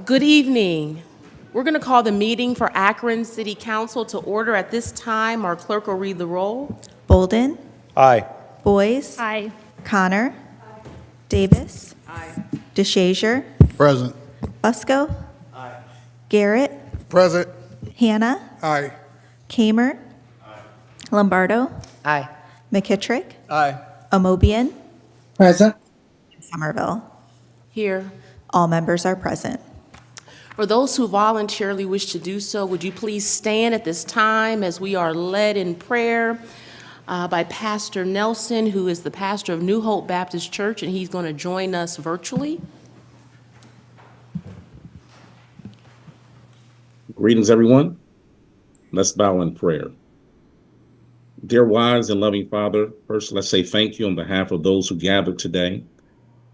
Good evening. We're going to call the meeting for Akron City Council to order at this time. Our clerk will read the roll. Bolden. Aye. Boyes. Aye. Connor. Davis. Aye. DeShazier. Present. Busco. Garrett. Present. Hannah. Aye. Kamer. Lombardo. Aye. McKittrick. Aye. Amobian. Present. Somerville. Here. All members are present. For those who voluntarily wish to do so, would you please stand at this time as we are led in prayer by Pastor Nelson, who is the pastor of New Hope Baptist Church, and he's going to join us virtually. Greetings, everyone. Let's bow in prayer. Dear wise and loving Father, first let's say thank you on behalf of those who gathered today.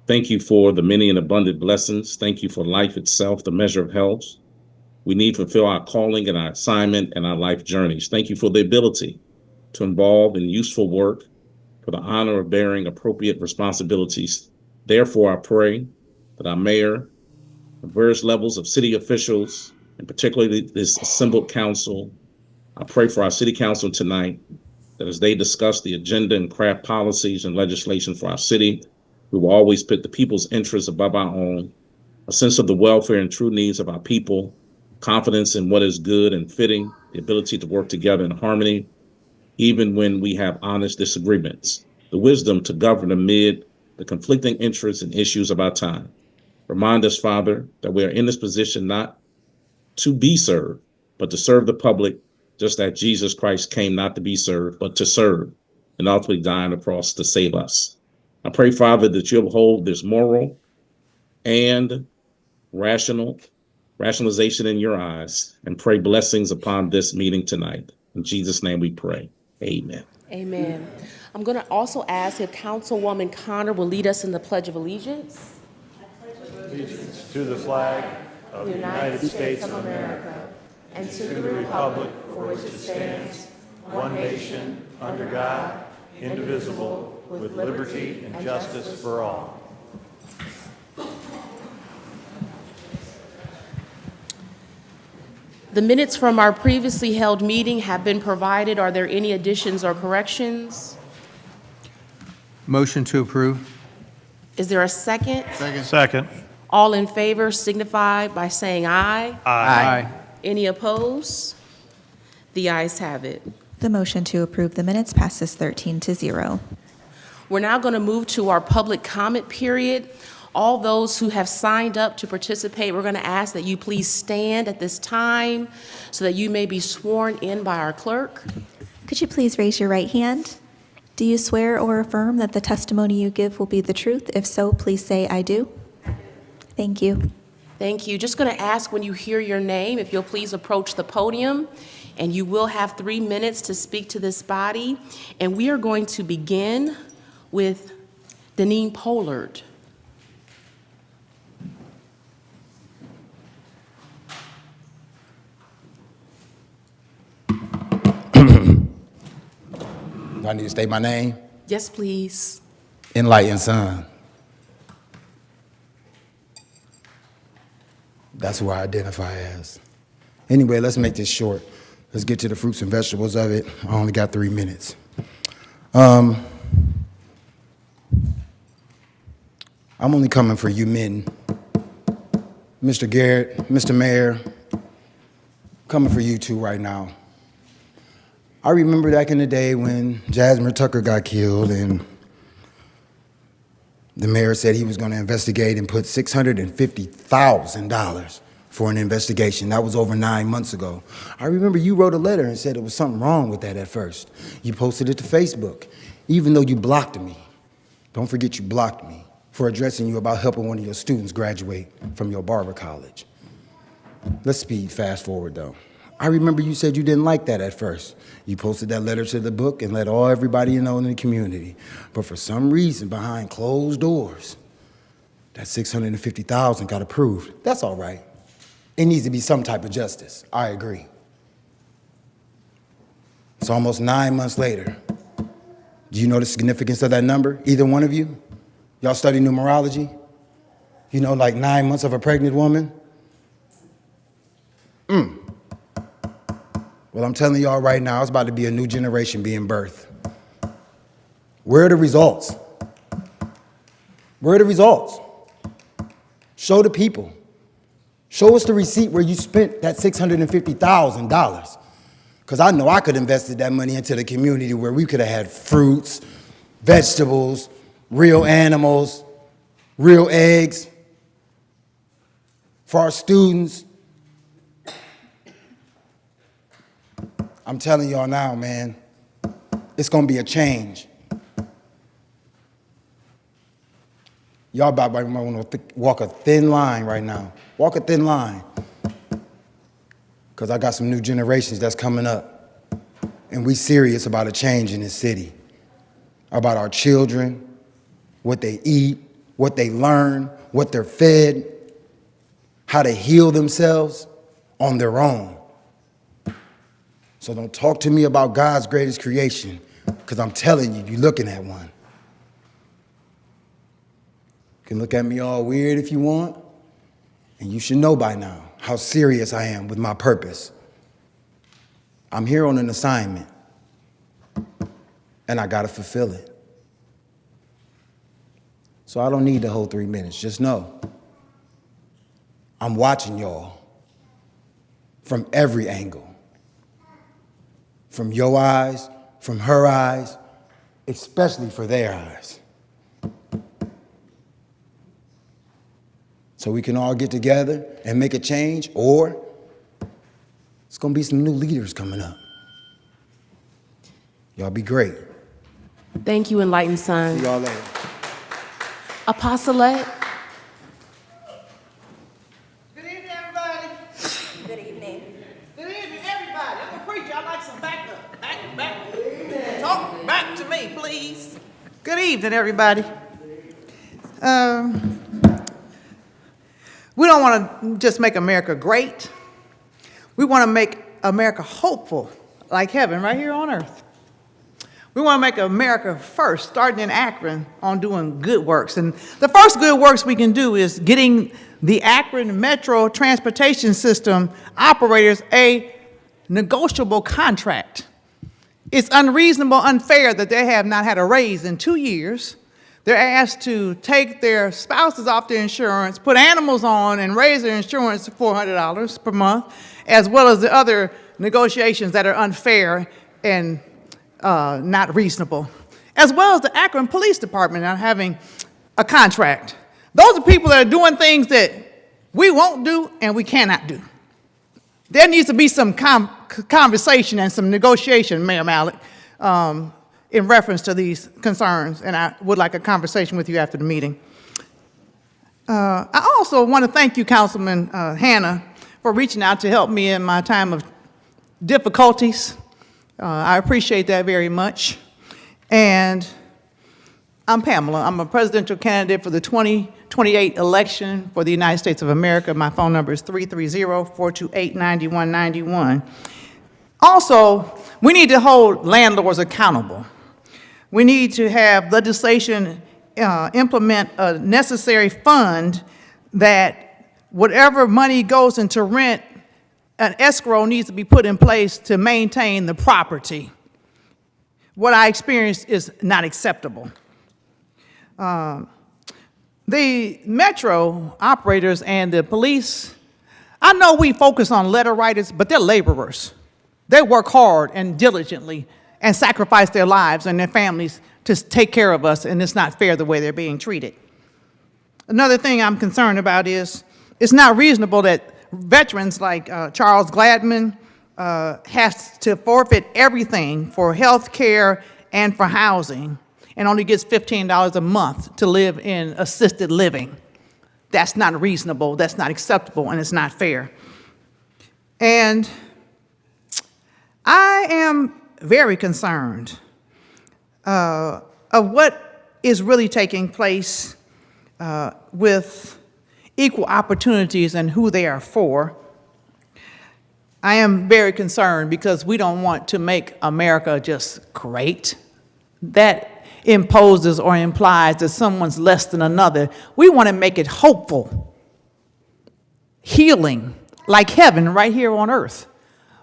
Thank you for the many and abundant blessings. Thank you for life itself, the measure of health. We need to fulfill our calling and our assignment and our life journeys. Thank you for the ability to involve in useful work, for the honor of bearing appropriate responsibilities. Therefore, I pray that our mayor, the various levels of city officials, and particularly this assembled council, I pray for our city council tonight, that as they discuss the agenda and craft policies and legislation for our city, we will always put the people's interests above our own, a sense of the welfare and true needs of our people, confidence in what is good and fitting, the ability to work together in harmony, even when we have honest disagreements, the wisdom to govern amid the conflicting interests and issues of our time. Remind us, Father, that we are in this position not to be served, but to serve the public, just as Jesus Christ came not to be served, but to serve, and ultimately die on the cross to save us. I pray, Father, that you'll hold this moral and rationalization in your eyes, and pray blessings upon this meeting tonight. In Jesus' name we pray. Amen. Amen. I'm going to also ask if Councilwoman Connor will lead us in the Pledge of Allegiance. Allegiance to the flag of the United States of America and to the republic for which it stands, one nation, under God, indivisible, with liberty and justice for all. The minutes from our previously held meeting have been provided. Are there any additions or corrections? Motion to approve. Is there a second? Second. All in favor signify by saying aye. Aye. Any opposed? The ayes have it. The motion to approve the minutes passes 13-0. We're now going to move to our public comment period. All those who have signed up to participate, we're going to ask that you please stand at this time so that you may be sworn in by our clerk. Could you please raise your right hand? Do you swear or affirm that the testimony you give will be the truth? If so, please say, I do. Thank you. Thank you. Just going to ask when you hear your name, if you'll please approach the podium, and you will have 3 minutes to speak to this body. And we are going to begin with Deneen Pollard. Do I need to state my name? Yes, please. Enlightened Son. That's who I identify as. Anyway, let's make this short. Let's get to the fruits and vegetables of it. I only got 3 minutes. I'm only coming for you men. Mr. Garrett, Mr. Mayor, coming for you two right now. I remember back in the day when Jasmine Tucker got killed and the mayor said he was going to investigate and put $650,000 for an investigation. That was over 9 months ago. I remember you wrote a letter and said there was something wrong with that at first. You posted it to Facebook, even though you blocked me. Don't forget you blocked me for addressing you about helping one of your students graduate from your barber college. Let's speed fast forward though. I remember you said you didn't like that at first. You posted that letter to the book and let everybody know in the community. But for some reason, behind closed doors, that $650,000 got approved. That's all right. It needs to be some type of justice. I agree. It's almost 9 months later. Do you know the significance of that number? Either one of you? Y'all study numerology? You know, like 9 months of a pregnant woman? Well, I'm telling y'all right now, it's about to be a new generation being birthed. Where are the results? Where are the results? Show the people. Show us the receipt where you spent that $650,000. Because I know I could have invested that money into the community where we could have had fruits, vegetables, real animals, real eggs for our students. I'm telling y'all now, man, it's going to be a change. Y'all about might want to walk a thin line right now. Walk a thin line. Because I got some new generations that's coming up. And we serious about a change in this city. About our children, what they eat, what they learn, what they're fed, how to heal themselves on their own. So don't talk to me about God's greatest creation, because I'm telling you, you're looking at one. You can look at me all weird if you want, and you should know by now how serious I am with my purpose. I'm here on an assignment, and I gotta fulfill it. So I don't need the whole 3 minutes. Just know, I'm watching y'all from every angle. From your eyes, from her eyes, especially for their eyes. So we can all get together and make a change, or it's gonna be some new leaders coming up. Y'all be great. Thank you, Enlightened Son. See y'all later. Apostolate. Good evening, everybody. Good evening. Good evening, everybody. I'm a preacher. I like some backup. Back. Talk back to me, please. Good evening, everybody. We don't want to just make America great. We want to make America hopeful, like heaven, right here on earth. We want to make America first, starting in Akron, on doing good works. And the first good works we can do is getting the Akron Metro Transportation System operators a negotiable contract. It's unreasonable, unfair that they have not had a raise in 2 years. They're asked to take their spouses off their insurance, put animals on, and raise their insurance to $400 per month, as well as the other negotiations that are unfair and not reasonable, as well as the Akron Police Department not having a contract. Those are people that are doing things that we won't do and we cannot do. There needs to be some conversation and some negotiation, Mayor Mallett, in reference to these concerns, and I would like a conversation with you after the meeting. I also want to thank you, Councilman Hannah, for reaching out to help me in my time of difficulties. I appreciate that very much. And I'm Pamela. I'm a presidential candidate for the 2028 election for the United States of America. My phone number is 330-428-9191. Also, we need to hold landlords accountable. We need to have legislation implement a necessary fund that whatever money goes into rent, an escrow needs to be put in place to maintain the property. What I experienced is not acceptable. The metro operators and the police, I know we focus on letter writers, but they're laborers. They work hard and diligently and sacrifice their lives and their families to take care of us, and it's not fair the way they're being treated. Another thing I'm concerned about is it's not reasonable that veterans like Charles Gladman has to forfeit everything for health care and for housing and only gets $15 a month to live in assisted living. That's not reasonable, that's not acceptable, and it's not fair. And I am very concerned of what is really taking place with equal opportunities and who they are for. I am very concerned because we don't want to make America just great. That imposes or implies that someone's less than another. We want to make it hopeful, healing, like heaven right here on earth.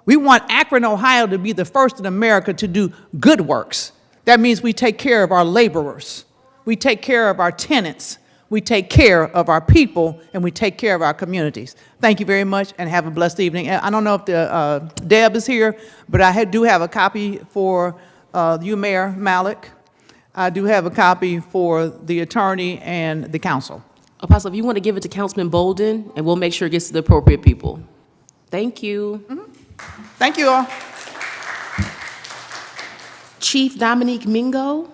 We want Akron, Ohio to be the first in America to do good works. That means we take care of our laborers. We take care of our tenants. We take care of our people, and we take care of our communities. Thank you very much, and have a blessed evening. I don't know if Deb is here, but I do have a copy for you, Mayor Malik. I do have a copy for the attorney and the council. Apostle, if you want to give it to Councilman Bolden, and we'll make sure it gets to the appropriate people. Thank you. Thank you all. Chief Dominique Mingo.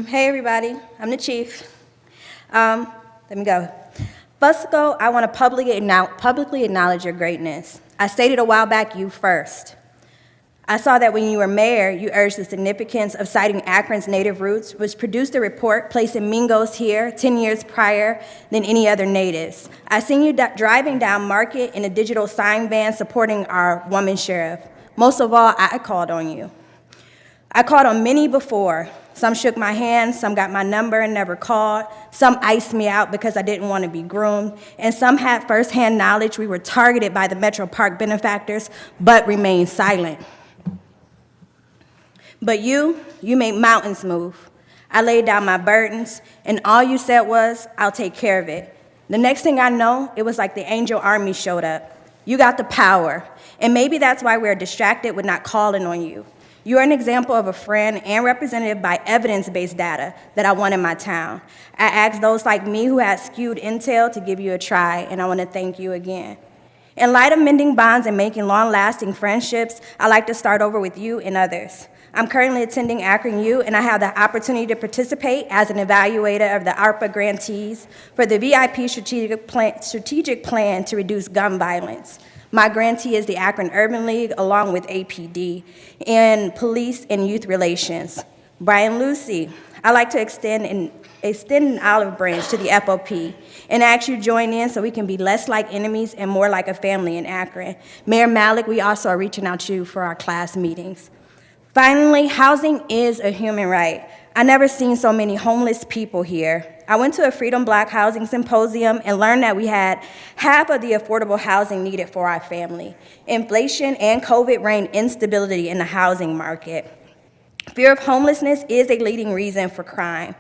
Hey everybody, I'm the chief. Let me go. Fusco, I want to publicly acknowledge your greatness. I stated a while back, you first. I saw that when you were mayor, you urged the significance of citing Akron's native roots, which produced a report placing Mingos here 10 years prior than any other natives. I seen you driving down Market in a digital sign van supporting our woman sheriff. Most of all, I called on you. I called on many before. Some shook my hand, some got my number and never called, some iced me out because I didn't want to be groomed, and some had firsthand knowledge we were targeted by the Metro Park benefactors, but remained silent. But you made mountains move. I laid down my burdens, and all you said was, I'll take care of it. The next thing I know, it was like the angel army showed up. You got the power, and maybe that's why we're distracted with not calling on you. You are an example of a friend and representative by evidence-based data that I want in my town. I asked those like me who had skewed intel to give you a try, and I want to thank you again. In light of mending bonds and making long-lasting friendships, I'd like to start over with you and others. I'm currently attending Akron U, and I have the opportunity to participate as an evaluator of the ARPA grantees for the VIP strategic plan to reduce gun violence. My grantee is the Akron Urban League, along with APD, and Police and Youth Relations. Brian Lucy, I'd like to extend an olive branch to the FOP and ask you to join in so we can be less like enemies and more like a family in Akron. Mayor Malik, we also are reaching out to you for our class meetings. Finally, housing is a human right. I never seen so many homeless people here. I went to a Freedom Block housing symposium and learned that we had half of the affordable housing needed for our family. Inflation and COVID reigned instability in the housing market. Fear of homelessness is a leading reason for crime.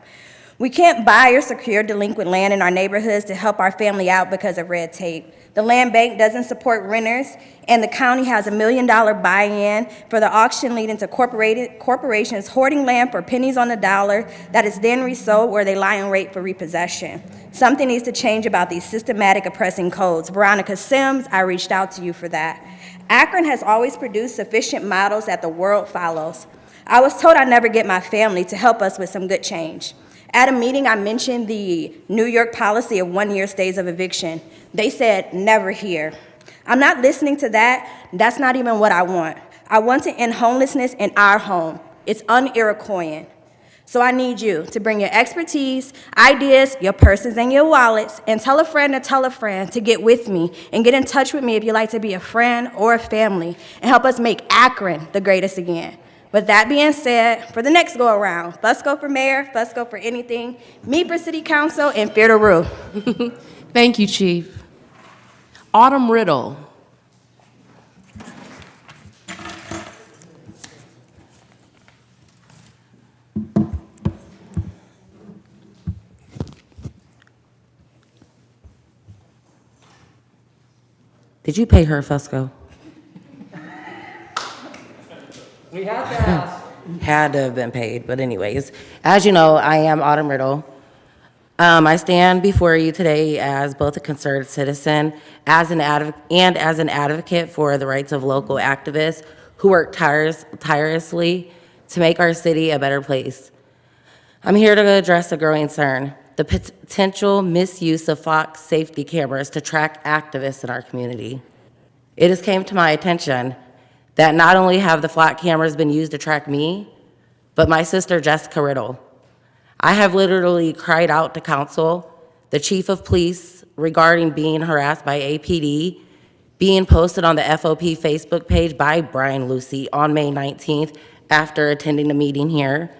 We can't buy or secure delinquent land in our neighborhoods to help our family out because of red tape. The land bank doesn't support renters, and the county has $1 million buy-in for the auction, leading to corporations hoarding land for pennies on the dollar that is then resold where they lie in wait for repossession. Something needs to change about these systematic oppressing codes. Veronica Sims, I reached out to you for that. Akron has always produced sufficient models that the world follows. I was told I'd never get my family to help us with some good change. At a meeting, I mentioned the New York policy of 1-year stays of eviction. They said, never here. I'm not listening to that. That's not even what I want. I want to end homelessness in our home. It's un-Iroquoian. So I need you to bring your expertise, ideas, your purses, and your wallets, and tell a friend to get with me and get in touch with me if you'd like to be a friend or a family and help us make Akron the greatest again. With that being said, for the next go-around, Fusco for mayor, Fusco for anything, me for city council, and fear to rule. Thank you, Chief. Autumn Riddle. Did you pay her, Fusco? We had to ask. Had to have been paid, but anyways. As you know, I am Autumn Riddle. I stand before you today as both a concerned citizen as an advocate for the rights of local activists who work tirelessly to make our city a better place. I'm here to address a growing concern, the potential misuse of Fox safety cameras to track activists in our community. It has came to my attention that not only have the flat cameras been used to track me, but my sister Jessica Riddle. I have literally cried out to council, the chief of police, regarding being harassed by APD, being posted on the FOP Facebook page by Brian Lucy on May 19th after attending a meeting here.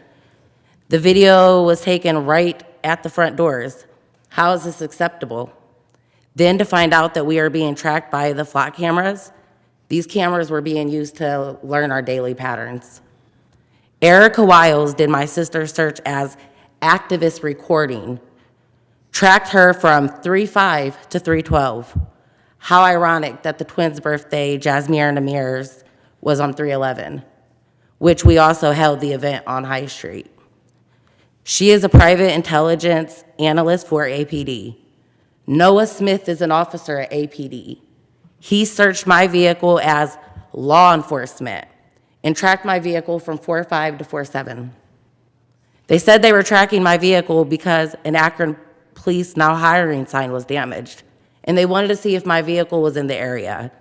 The video was taken right at the front doors. How is this acceptable? Then to find out that we are being tracked by the flock cameras, these cameras were being used to learn our daily patterns. Erica Wiles did my sister's search as activist recording, tracked her from 3/5 to 3/12. How ironic that the twins' birthday, Jasmine and Amir's, was on 3/11, which we also held the event on High Street. She is a private intelligence analyst for APD. Noah Smith is an officer at APD. He searched my vehicle as law enforcement and tracked my vehicle from 4/5 to 4/7. They said they were tracking my vehicle because an Akron police now hiring sign was damaged, and they wanted to see if my vehicle was in the area.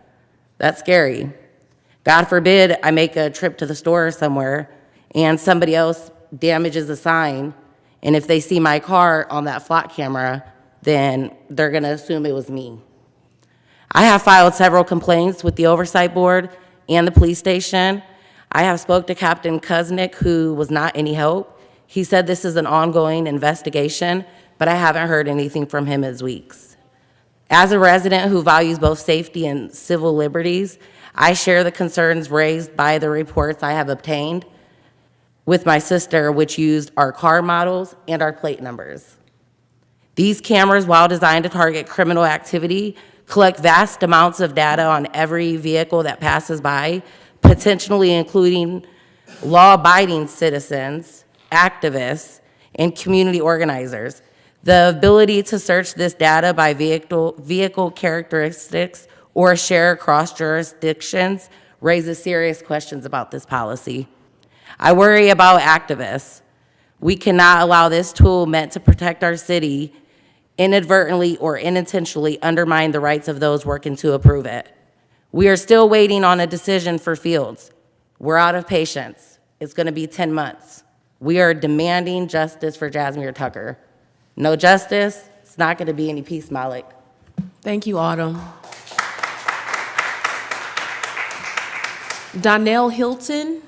That's scary. God forbid I make a trip to the store somewhere and somebody else damages a sign, and if they see my car on that flock camera, then they're gonna assume it was me. I have filed several complaints with the Oversight Board and the police station. I have spoke to Captain Kuznick, who was not any help. He said this is an ongoing investigation, but I haven't heard anything from him in weeks. As a resident who values both safety and civil liberties, I share the concerns raised by the reports I have obtained with my sister, which used our car models and our plate numbers. These cameras, while designed to target criminal activity, collect vast amounts of data on every vehicle that passes by, potentially including law-abiding citizens, activists, and community organizers. The ability to search this data by vehicle characteristics or share across jurisdictions raises serious questions about this policy. I worry about activists. We cannot allow this tool meant to protect our city inadvertently or unintentionally undermine the rights of those working to approve it. We are still waiting on a decision for Fields. We're out of patience. It's gonna be 10 months. We are demanding justice for Jasmine Tucker. No justice, it's not gonna be any peace, Malik. Thank you, Autumn. Donnell Hilton.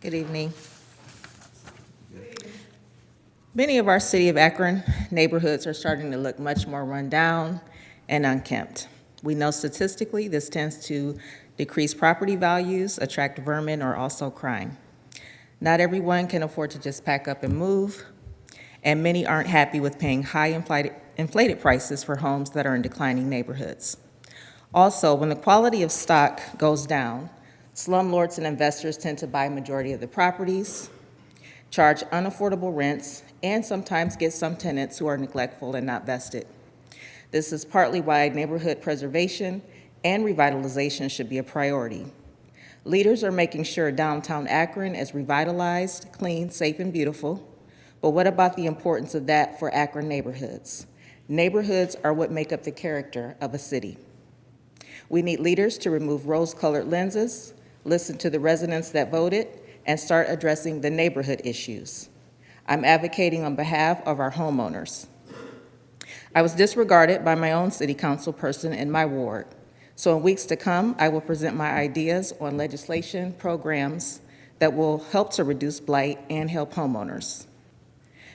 Good evening. Many of our city of Akron neighborhoods are starting to look much more run down and unkempt. We know statistically this tends to decrease property values, attract vermin, or also crime. Not everyone can afford to just pack up and move, and many aren't happy with paying high inflated prices for homes that are in declining neighborhoods. Also, when the quality of stock goes down, slumlords and investors tend to buy a majority of the properties, charge unaffordable rents, and sometimes get some tenants who are neglectful and not vested. This is partly why neighborhood preservation and revitalization should be a priority. Leaders are making sure downtown Akron is revitalized, clean, safe, and beautiful. But what about the importance of that for Akron neighborhoods? Neighborhoods are what make up the character of a city. We need leaders to remove rose-colored lenses, listen to the residents that voted, and start addressing the neighborhood issues. I'm advocating on behalf of our homeowners. I was disregarded by my own city council person in my ward. So in weeks to come, I will present my ideas on legislation, programs that will help to reduce blight and help homeowners.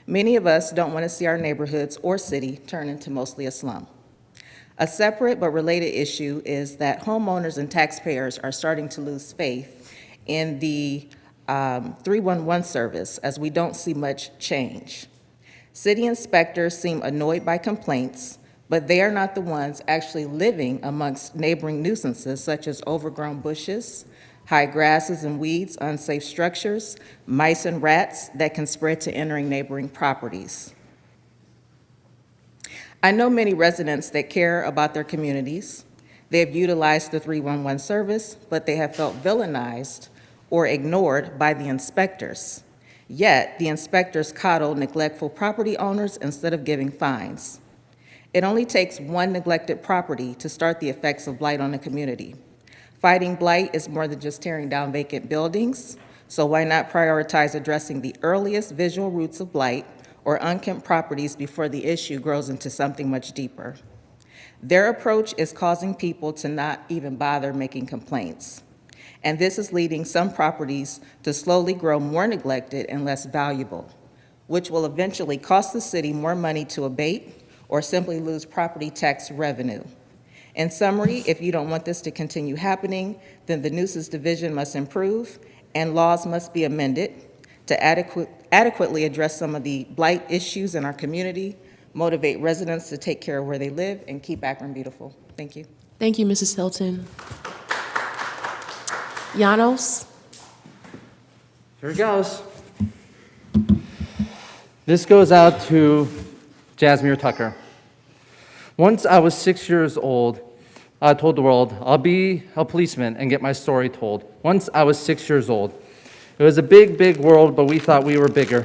Many of us don't want to see our neighborhoods or city turn into mostly a slum. A separate but related issue is that homeowners and taxpayers are starting to lose faith in the 311 service as we don't see much change. City inspectors seem annoyed by complaints, but they are not the ones actually living amongst neighboring nuisances such as overgrown bushes, high grasses and weeds, unsafe structures, mice and rats that can spread to entering neighboring properties. I know many residents that care about their communities. They have utilized the 311 service, but they have felt villainized or ignored by the inspectors. Yet, the inspectors coddle neglectful property owners instead of giving fines. It only takes one neglected property to start the effects of blight on a community. Fighting blight is more than just tearing down vacant buildings, so why not prioritize addressing the earliest visual roots of blight or unkempt properties before the issue grows into something much deeper? Their approach is causing people to not even bother making complaints. And this is leading some properties to slowly grow more neglected and less valuable, which will eventually cost the city more money to abate or simply lose property tax revenue. In summary, if you don't want this to continue happening, then the nuisance division must improve and laws must be amended to adequately address some of the blight issues in our community, motivate residents to take care of where they live, and keep Akron beautiful. Thank you. Thank you, Mrs. Hilton. Janos? Here it goes. This goes out to Jasmine Tucker. Once I was 6 years old, I told the world, I'll be a policeman and get my story told. Once I was 6 years old. It was a big, big world, but we thought we were bigger.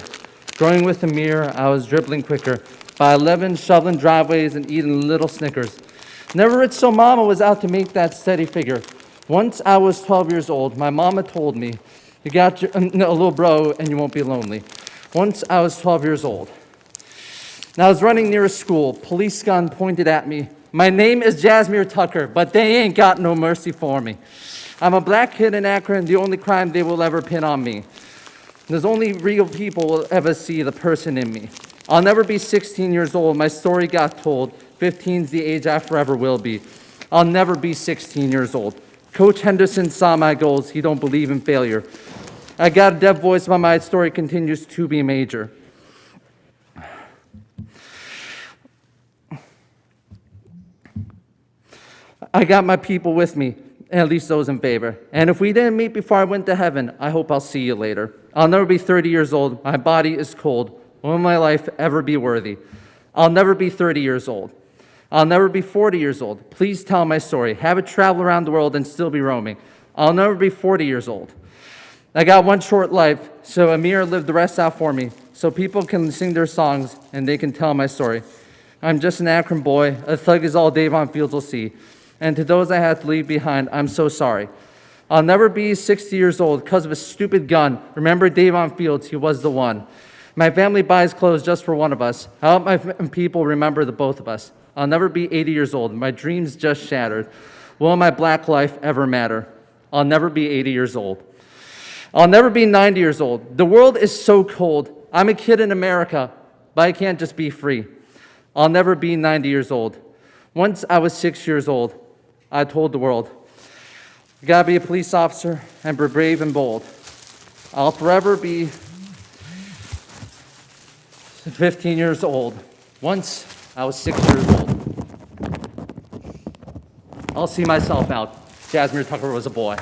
Growing with a mirror, I was dribbling quicker. By 11, shoveling driveways and eating little Snickers. Never rich, so mama was out to make that steady figure. Once I was 12 years old, my mama told me, you got a little bro and you won't be lonely. Once I was 12 years old. Now I was running near a school, police gun pointed at me. My name is Jasmine Tucker, but they ain't got no mercy for me. I'm a black kid in Akron, the only crime they will ever pin on me. There's only real people will ever see the person in me. I'll never be 16 years old, my story got told. 15's the age I forever will be. I'll never be 16 years old. Coach Henderson saw my goals, he don't believe in failure. I got a deaf voice, but my story continues to be major. I got my people with me, at least those in favor. And if we didn't meet before I went to heaven, I hope I'll see you later. I'll never be 30 years old. My body is cold. Will my life ever be worthy? I'll never be 30 years old. I'll never be 40 years old. Please tell my story. Have it travel around the world and still be roaming. I'll never be 40 years old. I got one short life, so Amir lived the rest out for me, so people can sing their songs and they can tell my story. I'm just an Akron boy. A thug is all Davon Fields will see. And to those I had to leave behind, I'm so sorry. I'll never be 60 years old because of a stupid gun. Remember Davon Fields, he was the one. My family buys clothes just for one of us. I hope my people remember the both of us. I'll never be 80 years old. My dreams just shattered. Will my black life ever matter? I'll never be 80 years old. I'll never be 90 years old. The world is so cold. I'm a kid in America, but I can't just be free. I'll never be 90 years old. Once I was 6 years old, I told the world, you gotta be a police officer and be brave and bold. I'll forever be 15 years old. Once I was 6 years old. I'll see myself out. Jasmine Tucker was a boy.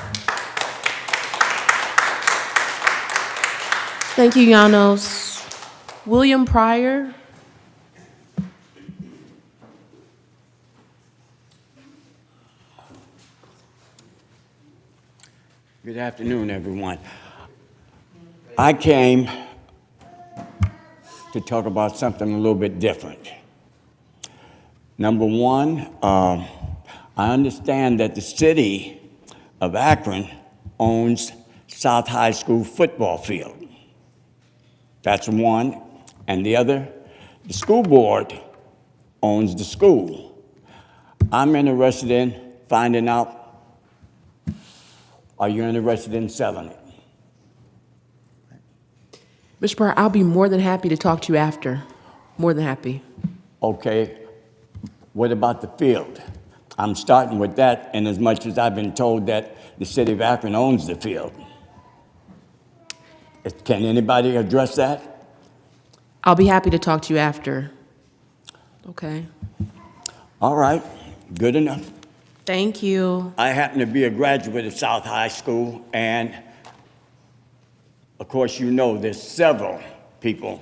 Thank you, Janos. William Pryor. Good afternoon, everyone. I came to talk about something a little bit different. Number one, I understand that the city of Akron owns South High School football field. That's one. And the other, the school board owns the school. I'm interested in finding out, are you interested in selling it? Mr. Pryor, I'll be more than happy to talk to you after. More than happy. Okay, what about the field? I'm starting with that, and as much as I've been told that the city of Akron owns the field. Can anybody address that? I'll be happy to talk to you after. Okay. All right, good enough. Thank you. I happen to be a graduate of South High School, and of course, you know there's several people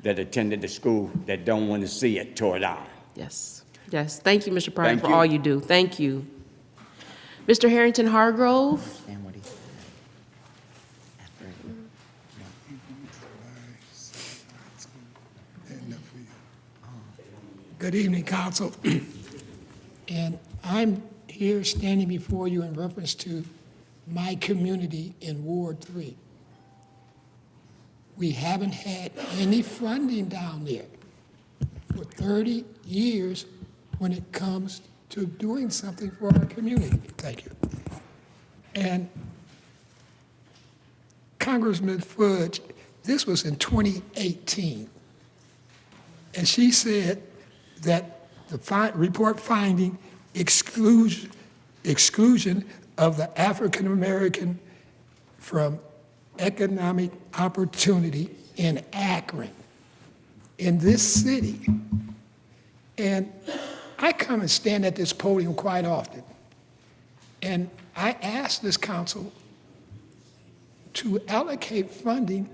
that attended the school that don't want to see it tore down. Yes. Yes. Thank you, Mr. Pryor, Thank for you. all you do. Thank you. Mr. Harrington Hargrove. Good evening, Council. And I'm here standing before you in reference to my community in Ward 3. We haven't had any funding down there. For 30 years, when it comes to doing something for our community. Thank you. And Congressman Fudge, this was in 2018, and she said that the report finding exclusion of the African American from economic opportunity in Akron, in this city. And I come and stand at this podium quite often, and I ask this council to allocate funding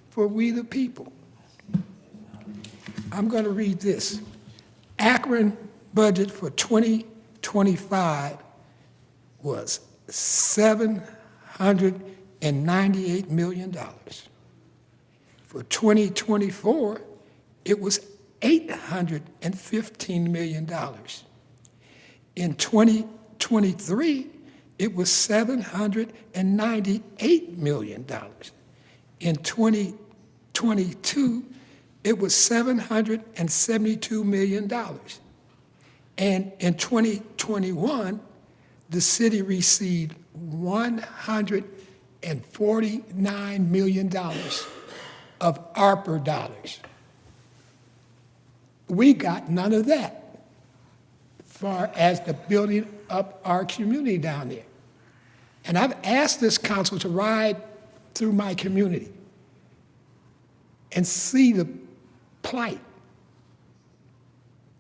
for we the people. I'm going to read this. Akron budget for 2025 was $798 million. For 2024, it was $815 million. In 2023, it was $798 million. In 2022, it was $772 million. And in 2021, the city received $149 million of ARPA dollars. We got none of that as far as the building up our community down there. And I've asked this council to ride through my community and see the plight,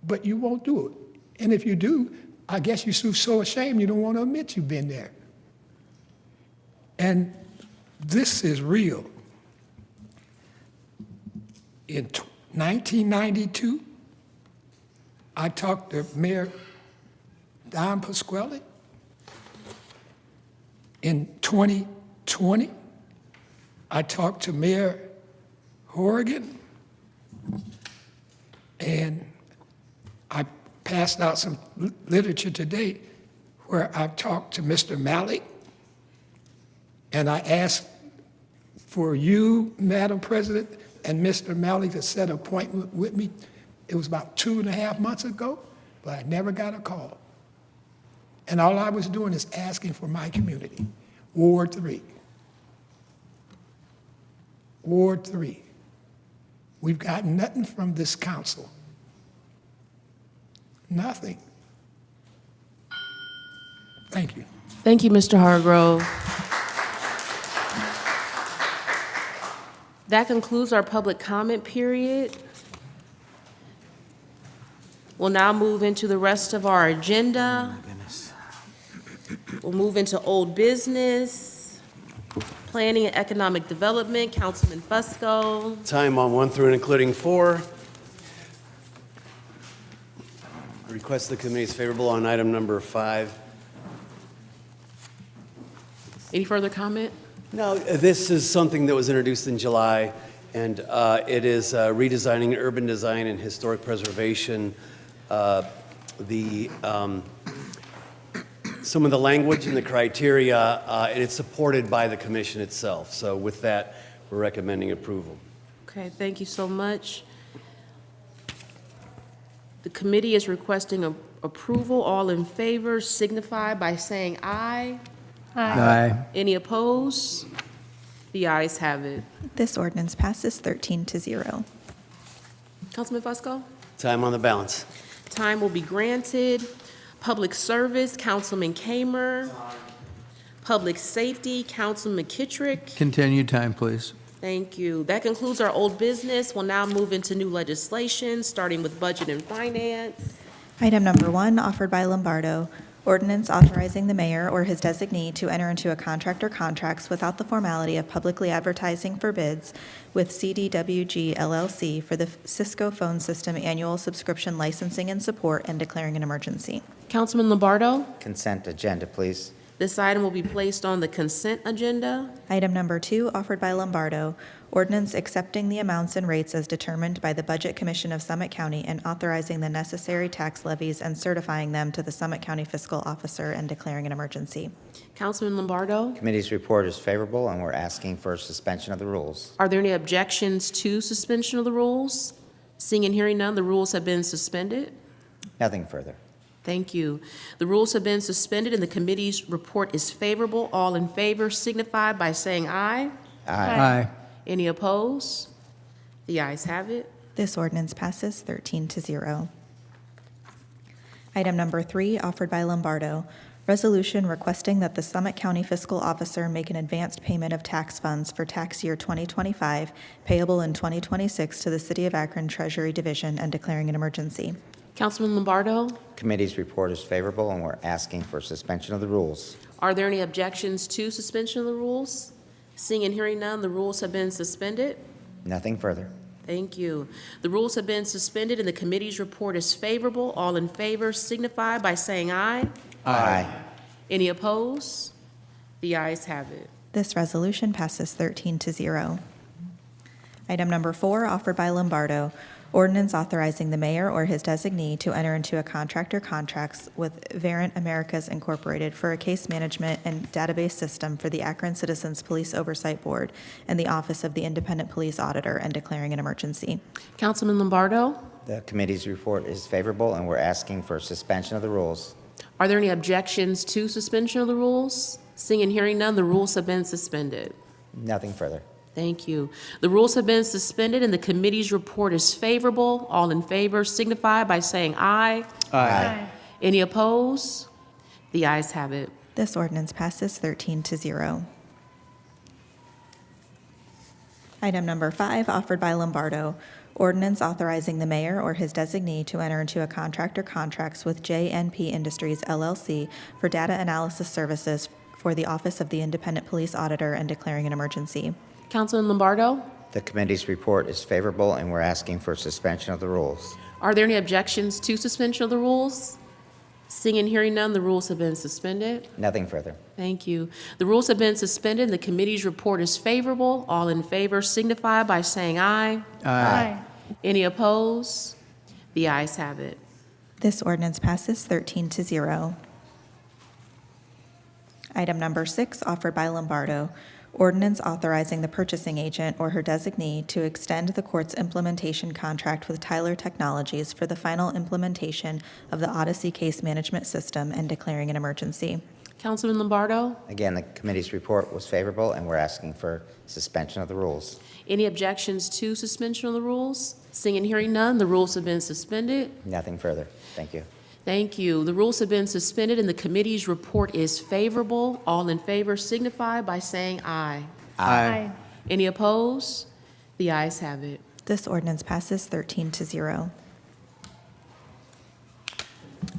but you won't do it. And if you do, I guess you're so ashamed you don't want to admit you've been there. And this is real. In 1992, I talked to Mayor Don Pasquale. In 2020, I talked to Mayor Horrigan, and I passed out some literature today where I've talked to Mr. Malik, and I asked for you, Madam President, and Mr. Malik to set an appointment with me. It was about 2.5 months ago, but I never got a call. And all I was doing is asking for my community, Ward 3. Ward 3. We've got nothing from this council. Nothing. Thank you. Thank you, Mr. Hargrove. That concludes our public comment period. We'll now move into the rest of our agenda. We'll move into old business, planning and economic development, Councilman Fusco. Time on 1 through and including 4. The request of the committee is favorable on item number 5. Any further comment? No, this is something that was introduced in July, and it is redesigning urban design and historic preservation. Some of the language and the criteria, and it's supported by the commission itself. So with that, we're recommending approval. Okay, thank you so much. The committee is requesting approval. All in favor signify by saying aye. Aye. Any opposed? The ayes have it. This ordinance passes 13-0. Councilman Fusco? Time on the balance. Time will be granted. Public Service, Councilman Kamer. Public Safety, Councilman McKittrick. Continued time, please. Thank you. That concludes our old business. We'll now move into new legislation, starting with Budget and Finance. Item number 1, offered by Lombardo. Ordinance authorizing the mayor or his designee to enter into a contract or contracts without the formality of publicly advertising for bids with CDWG LLC for the Cisco phone system annual subscription licensing and support and declaring an emergency. Councilman Lombardo? Consent agenda, please. This item will be placed on the consent agenda. Item number 2, offered by Lombardo. Ordinance accepting the amounts and rates as determined by the Budget Commission of Summit County and authorizing the necessary tax levies and certifying them to the Summit County Fiscal Officer and declaring an emergency. Councilman Lombardo? Committee's report is favorable, and we're asking for suspension of the rules. Are there any objections to suspension of the rules? Seeing and hearing none, the rules have been suspended. Nothing further. Thank you. The rules have been suspended and the committee's report is favorable. All in favor signify by saying aye. Aye. Any opposed? The ayes have it. This ordinance passes 13-0. Item number 3, offered by Lombardo, resolution requesting that the Summit County Fiscal Officer make an advanced payment of tax funds for tax year 2025 payable in 2026 to the City of Akron Treasury Division and declaring an emergency. Councilman Lombardo, Committee's report is favorable, and we're asking for suspension of the rules. are there any objections to suspension of the rules? Seeing and hearing none, the rules have been suspended. Nothing further. Thank you. The rules have been suspended and the committee's report is favorable. All in favor signify by saying aye. Aye. Any opposed? The ayes have it. This resolution passes 13-0. Item number 4, offered by Lombardo, ordinance authorizing the mayor or his designee to enter into a contract or contracts with Verint Americas Incorporated for a case management and database system for the Akron Citizens Police Oversight Board and the Office of the Independent Police Auditor and declaring an emergency. Councilman Lombardo, The committee's report is favorable, and we're asking for suspension of the rules. are there any objections to suspension of the rules? Seeing and hearing none, the rules have been suspended. Nothing further. Thank you. The rules have been suspended and the committee's report is favorable. All in favor signify by saying aye. Aye. Any opposed? The ayes have it. This ordinance passes 13-0. Item number 5, offered by Lombardo, ordinance authorizing the mayor or his designee to enter into a contract or contracts with JNP Industries LLC for data analysis services for the Office of the Independent Police Auditor and declaring an emergency. Councilman Lombardo, The committee's report is favorable, and we're asking for suspension of the rules. are there any objections to suspension of the rules? Seeing and hearing none, the rules have been suspended. Nothing further. Thank you. The rules have been suspended. The committee's report is favorable. All in favor signify by saying aye. Aye. Any opposed? The ayes have it. This ordinance passes 13-0. Item number 6, offered by Lombardo, ordinance authorizing the purchasing agent or her designee to extend the court's implementation contract with Tyler Technologies for the final implementation of the Odyssey Case Management System and declaring an emergency. Councilman Lombardo, Again, the committee's report was favorable, and we're asking for suspension of the rules. any objections to suspension of the rules? Seeing and hearing none, the rules have been suspended. Nothing further. Thank you. Thank you. The rules have been suspended and the committee's report is favorable. All in favor signify by saying aye. Aye. Any opposed? The ayes have it. This ordinance passes 13-0.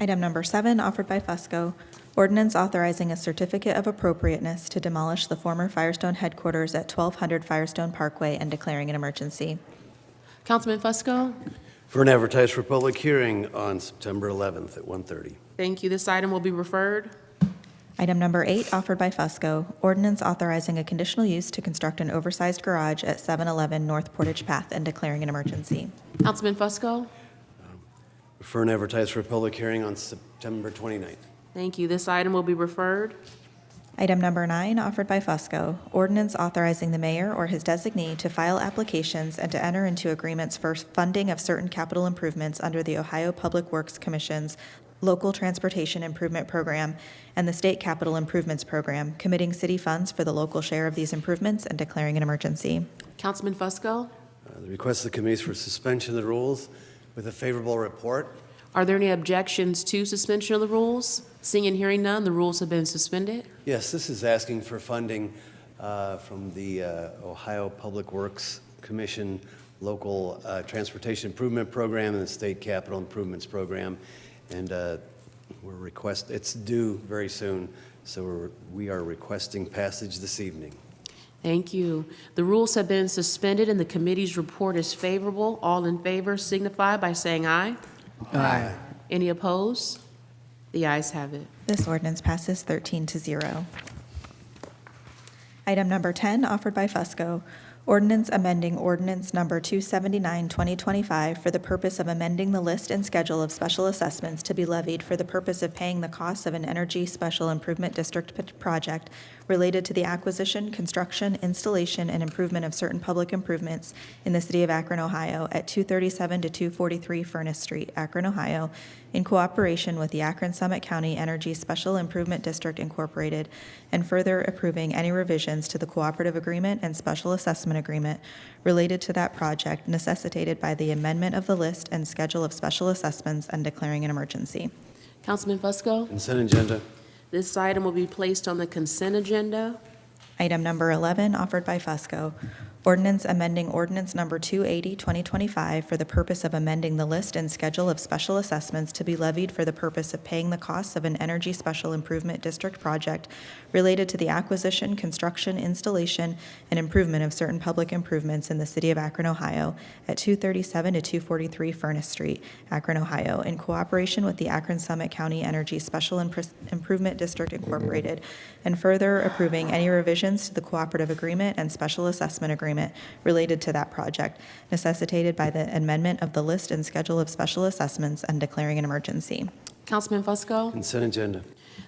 Item number 7, offered by Fusco, ordinance authorizing a certificate of appropriateness to demolish the former Firestone headquarters at 1200 Firestone Parkway and declaring an emergency. Councilman Fusco? For an advertised for public hearing on September 11th at 1:30. Thank you. This item will be referred. Item number 8, offered by Fusco, ordinance authorizing a conditional use to construct an oversized garage at 711 North Portage Path and declaring an emergency. Councilman Fusco? For an advertised for public hearing on September 29th. Thank you. This item will be referred. Item number 9, offered by Fusco, ordinance authorizing the mayor or his designee to file applications and to enter into agreements for funding of certain capital improvements under the Ohio Public Works Commission's Local Transportation Improvement Program and the State Capital Improvements Program, committing city funds for the local share of these improvements and declaring an emergency. Councilman Fusco? The request of the committee is for suspension of the rules with a favorable report. Are there any objections to suspension of the rules? Seeing and hearing none, the rules have been suspended. Yes, this is asking for funding from the Ohio Public Works Commission Local Transportation Improvement Program and the State Capital Improvements Program. And it's due very soon, so we are requesting passage this evening. Thank you. The rules have been suspended and the committee's report is favorable. All in favor signify by saying aye. Aye. Any opposed? The ayes have it. This ordinance passes 13-0. Item number 10, offered by Fusco, ordinance amending ordinance number 279, 2025 for the purpose of amending the list and schedule of special assessments to be levied for the purpose of paying the costs of an energy special improvement district project related to the acquisition, construction, installation, and improvement of certain public improvements in the city of Akron, Ohio, at 237 to 243 Furnace Street, Akron, Ohio, in cooperation with the Akron Summit County Energy Special Improvement District Incorporated, and further approving any revisions to the cooperative agreement and special assessment agreement related to that project necessitated by the amendment of the list and schedule of special assessments and declaring an emergency. Councilman Fusco. Consent agenda. This item will be placed on the consent agenda. Item number 11, offered by Fusco. Ordinance amending ordinance number 280, 2025 for the purpose of amending the list and schedule of special assessments to be levied for the purpose of paying the costs of an energy special improvement district project related to the acquisition, construction, installation, and improvement of certain public improvements in the city of Akron, Ohio, at 237 to 243 Furnace Street, Akron, Ohio, in cooperation with the Akron Summit County Energy Special Improvement District Incorporated, and further approving any revisions to the cooperative agreement and special assessment agreement related to that project, necessitated by the amendment of the list and schedule of special assessments and declaring an emergency. Councilman Fusco. Consent agenda.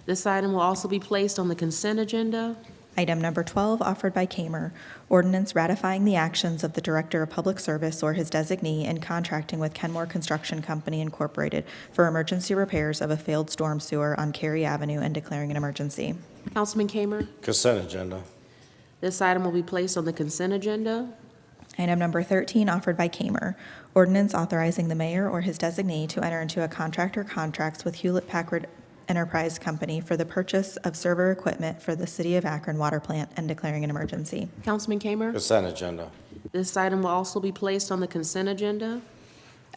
This item will also be placed on the consent agenda. Item number 12, offered by Kamer. Ordinance ratifying the actions of the Director of Public Service or his designee in contracting with Kenmore Construction Company Incorporated for emergency repairs of a failed storm sewer on Cary Avenue and declaring an emergency. Councilman Kamer. Consent agenda. This item will be placed on the consent agenda. Item number 13, offered by Kamer. Ordinance authorizing the mayor or his designee to enter into a contract or contracts with Hewlett-Packard Enterprise Company for the purchase of server equipment for the City of Akron water plant and declaring an emergency. Councilman Kamer. Consent agenda. This item will also be placed on the consent agenda.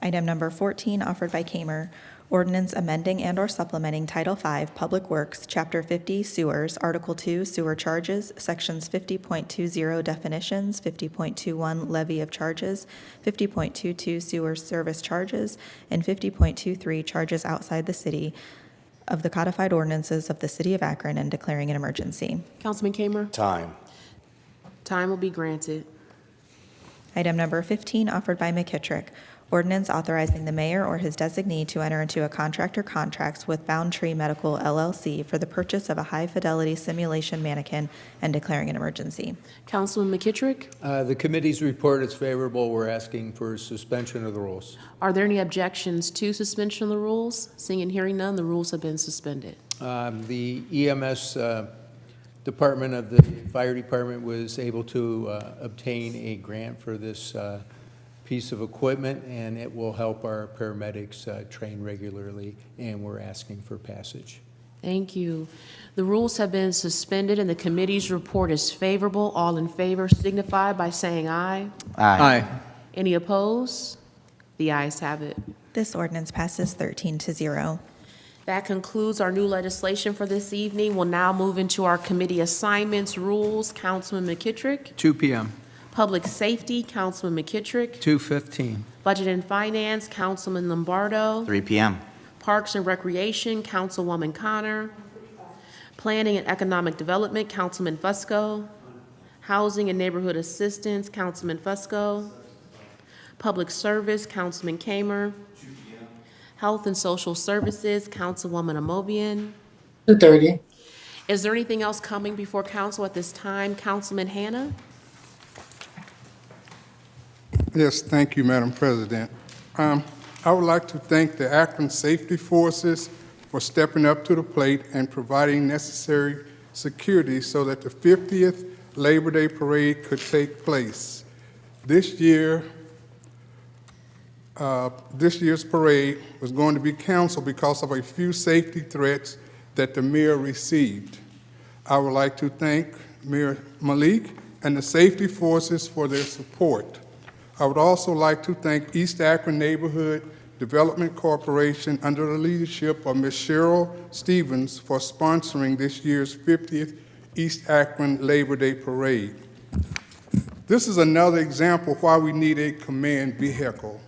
Item number 14, offered by Kamer. Ordinance amending and/or supplementing Title V Public Works, Chapter 50 Sewers, Article 2 Sewer Charges, Sections 50.20 Definitions, 50.21 Levy of Charges, 50.22 Sewer Service Charges, and 50.23 Charges outside the city of the codified ordinances of the City of Akron and declaring an emergency. Councilman Kamer. Time. Time will be granted. Item number 15, offered by McKittrick. Ordinance authorizing the mayor or his designee to enter into a contract or contracts with Bound Tree Medical LLC for the purchase of a high-fidelity simulation mannequin and declaring an emergency. Councilman McKittrick. The committee's report is favorable. We're asking for suspension of the rules. Are there any objections to suspension of the rules? Seeing and hearing none, the rules have been suspended. The EMS department of the fire department was able to obtain a grant for this piece of equipment, and it will help our paramedics train regularly, and we're asking for passage. Thank you. The rules have been suspended and the committee's report is favorable. All in favor signify by saying aye. Aye. Any opposed? The ayes have it. This ordinance passes 13-0. That concludes our new legislation for this evening. We'll now move into our committee assignments rules. Councilman McKittrick. 2 p.m. Public Safety, Councilman McKittrick. 2:15. Budget and Finance, Councilman Lombardo. 3 p.m. Parks and Recreation, Councilwoman Connor. Planning and Economic Development, Councilman Fusco. Housing and Neighborhood Assistance, Councilman Fusco. Public Service, Councilman Kamer. Health and Social Services, Councilwoman Amobian. 2:30. Is there anything else coming before council at this time? Councilman Hanna? Yes, thank you, Madam President. I would like to thank the Akron Safety Forces for stepping up to the plate and providing necessary security so that the 50th Labor Day Parade could take place. This year's parade was going to be canceled because of a few safety threats that the mayor received. I would like to thank Mayor Malik and the safety forces for their support. I would also like to thank East Akron Neighborhood Development Corporation under the leadership of Ms. Cheryl Stevens for sponsoring this year's 50th East Akron Labor Day Parade. This is another example why we need a command vehicle.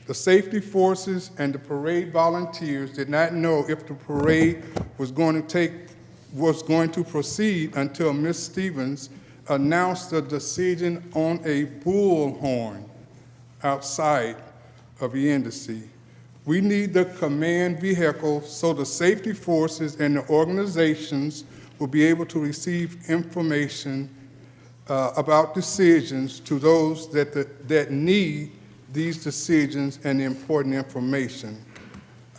The safety forces and the parade volunteers did not know if the parade was going to proceed until Ms. Stevens announced the decision on a bullhorn outside of the embassy. We need the command vehicle so the safety forces and the organizations will be able to receive information about decisions to those that need these decisions and important information.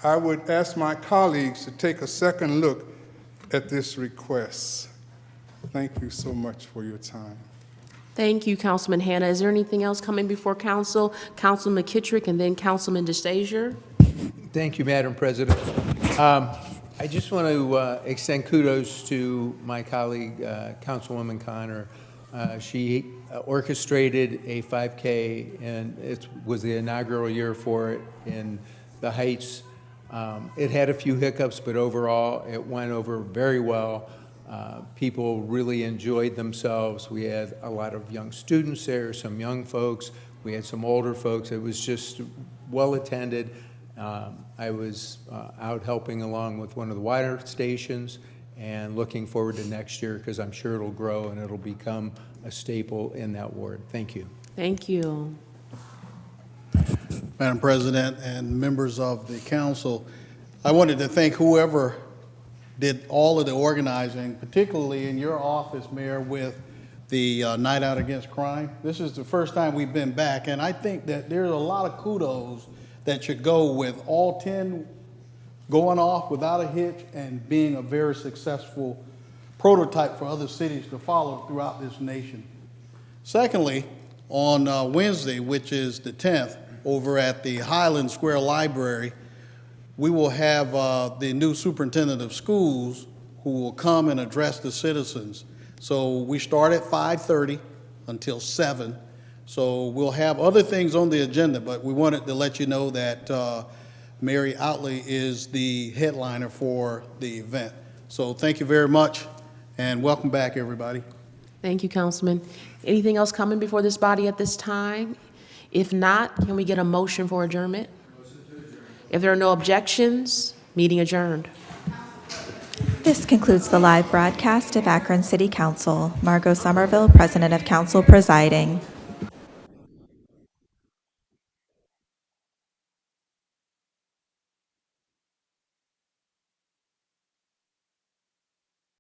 I would ask my colleagues to take a second look at this request. Thank you so much for your time. Thank you, Councilman Hanna. Is there anything else coming before council? Councilman McKittrick and then Councilman DeStasia. Thank you, Madam President. I just want to extend kudos to my colleague, Councilwoman Connor. She orchestrated a 5K, and it was the inaugural year for it in the Heights. It had a few hiccups, but overall, it went over very well. People really enjoyed themselves. We had a lot of young students there, some young folks. We had some older folks. It was just well attended. I was out helping along with one of the water stations and looking forward to next year because I'm sure it'll grow and it'll become a staple in that ward. Thank you. Thank you. Madam President and members of the council, I wanted to thank whoever did all of the organizing, particularly in your office, Mayor, with the Night Out Against Crime. This is the first time we've been back, and I think that there's a lot of kudos that should go with all 10 going off without a hitch and being a very successful prototype for other cities to follow throughout this nation. Secondly, on Wednesday, which is the 10th, over at the Highland Square Library, we will have the new superintendent of schools who will come and address the citizens. So we start at 5:30 until 7. So we'll have other things on the agenda, but we wanted to let you know that Mary Outley is the headliner for the event. So thank you very much, and welcome back, everybody. Thank you, Councilman. Anything else coming before this body at this time? If not, can we get a motion for adjournment? If there are no objections, meeting adjourned. This concludes the live broadcast of Akron City Council. Margot Somerville, President of Council, presiding.